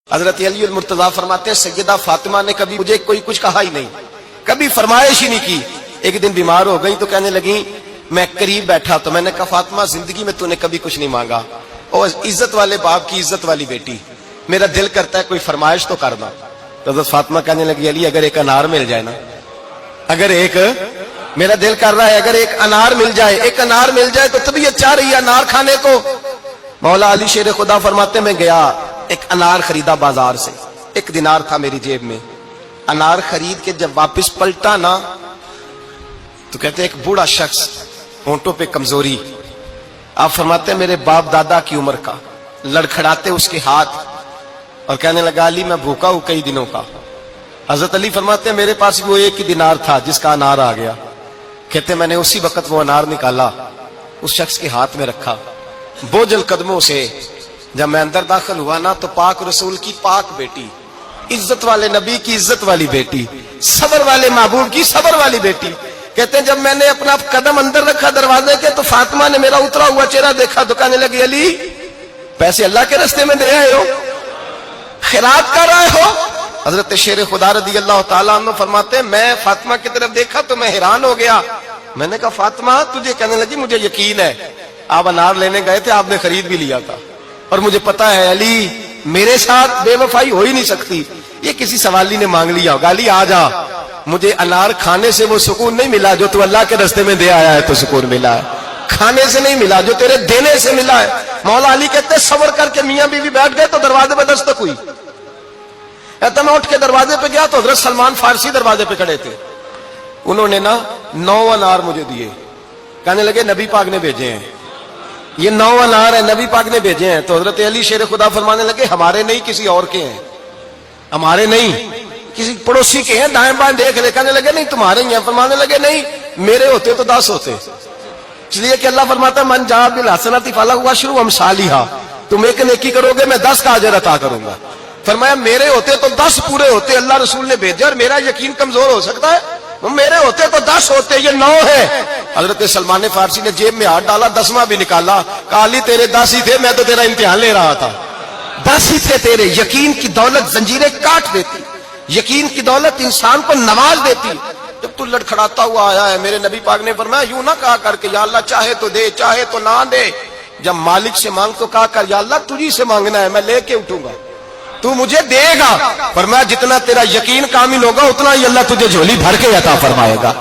حضرت علی المرتضیٰ فرماتے ہیں سیدہ فاطمہ نے کبھی مجھے کوئی کچھ کہا ہی نہیں، کبھی فرمائش ہی نہیں کی۔ ایک دن بیمار ہو گئی تو کہنے لگی، میں قریب بیٹھا تو میں نے کہا فاطمہ زندگی میں تو نے کبھی کچھ نہیں مانگا، اور عزت والے باپ کی عزت والی بیٹی، میرا دل کرتا ہے کوئی فرمائش تو کرنا۔ تو حضرت فاطمہ کہنے لگی علی اگر ایک انار مل جائے نا، اگر ایک، میرا دل کر رہا ہے اگر ایک انار مل جائے، ایک انار مل جائے تو طبیعت چاہ رہی ہے انار کھانے کو۔ مولا علی شیر خدا فرماتے میں گیا، ایک انار خریدا بازار سے، 1 دینار تھا میری جیب میں، انار خرید کے جب واپس پلٹا نا تو کہتے ایک بوڑھا شخص، ہونٹوں پہ کمزوری، آپ فرماتے ہیں میرے باپ دادا کی عمر کا، لڑکھڑاتے اس کے ہاتھ اور کہنے لگا علی میں بھوکا ہوں کئی دنوں کا۔ حضرت علی فرماتے ہیں میرے پاس وہ 1 ہی دینار تھا جس کا انار آ گیا۔ کہتے میں نے اسی وقت وہ انار نکالا، اس شخص کے ہاتھ میں رکھا، بوجھل قدموں سے جب میں اندر داخل ہوا نا تو پاک رسول کی پاک بیٹی، عزت والے نبی کی عزت والی بیٹی، صبر والے محبوب کی صبر والی بیٹی، کہتے ہیں جب میں نے اپنا قدم اندر رکھا دروازے کے تو فاطمہ نے میرا اترا ہوا چہرہ دیکھا تو کہنے لگی علی پیسے اللہ کے راستے میں دے آئے ہو، خیرات کر رہے ہو؟ حضرت شیر خدا رضی اللہ تعالیٰ عنہ فرماتے ہیں میں فاطمہ کی طرف دیکھا تو میں حیران ہو گیا، میں نے کہا فاطمہ تجھے؟ کہنے لگی مجھے یقین ہے آپ انار لینے گئے تھے، آپ نے خرید بھی لیا تھا، اور مجھے پتا ہے علی میرے ساتھ بے وفائی ہو ہی نہیں سکتی، یہ کسی سوالی نے مانگ لیا ہوگا، علی آ جا، مجھے انار کھانے سے وہ سکون نہیں ملا جو تو اللہ کے راستے میں دے آیا ہے تو سکون ملا ہے، کھانے سے نہیں ملا جو تیرے دینے سے ملا ہے۔ مولا علی کہتے صبر کر کے میاں بیوی بیٹھ گئے تو دروازے پہ دستک ہوئی، کہتا میں اٹھ کے دروازے پہ گیا تو حضرت سلمان فارسی دروازے پہ کھڑے تھے، انہوں نے نا 9 انار مجھے دیے، کہنے لگے نبی پاک نے بھیجے ہیں، یہ 9 انار ہیں نبی پاک نے بھیجے ہیں۔ تو حضرت علی شیر خدا فرمانے لگے ہمارے نہیں کسی اور کے ہیں، ہمارے نہیں کسی پڑوسی کے ہیں، دائیں بائیں دیکھ لے، کہنے لگے نہیں تمہارے ہی ہیں، فرمانے لگے نہیں میرے ہوتے تو 10 ہوتے، اس لیے کہ اللہ فرماتا ہے من جاء بالحسنۃ فلہ عشر امثالھا، تم ایک نیکی کرو گے میں 10 کا اجر عطا کروں گا۔ فرمایا میرے ہوتے تو 10 پورے ہوتے، اللہ رسول نے بھیجا اور میرا یقین کمزور ہو سکتا ہے، میرے ہوتے تو 10 ہوتے، یہ 9 ہے۔ حضرت سلمان فارسی نے جیب میں ہاتھ ڈالا، 10واں بھی نکالا، کہا علی تیرے 10 ہی تھے، میں تو تیرا امتحان لے رہا تھا، 10 ہی تھے تیرے۔ یقین کی دولت زنجیریں کاٹ دیتی، یقین کی دولت انسان کو نواز دیتی۔ جب تو لڑکھڑاتا ہوا آیا ہے، میرے نبی پاک نے فرمایا یوں نہ کہا کر کے یا اللہ چاہے تو دے چاہے تو نہ دے، جب مالک سے مانگ تو کہا کر یا اللہ تجھی سے مانگنا ہے، میں لے کے اٹھوں گا، تو مجھے دے گا۔ فرمایا جتنا تیرا یقین کامل ہوگا اتنا ہی اللہ تجھے جھولی بھر کے عطا فرمائے گا۔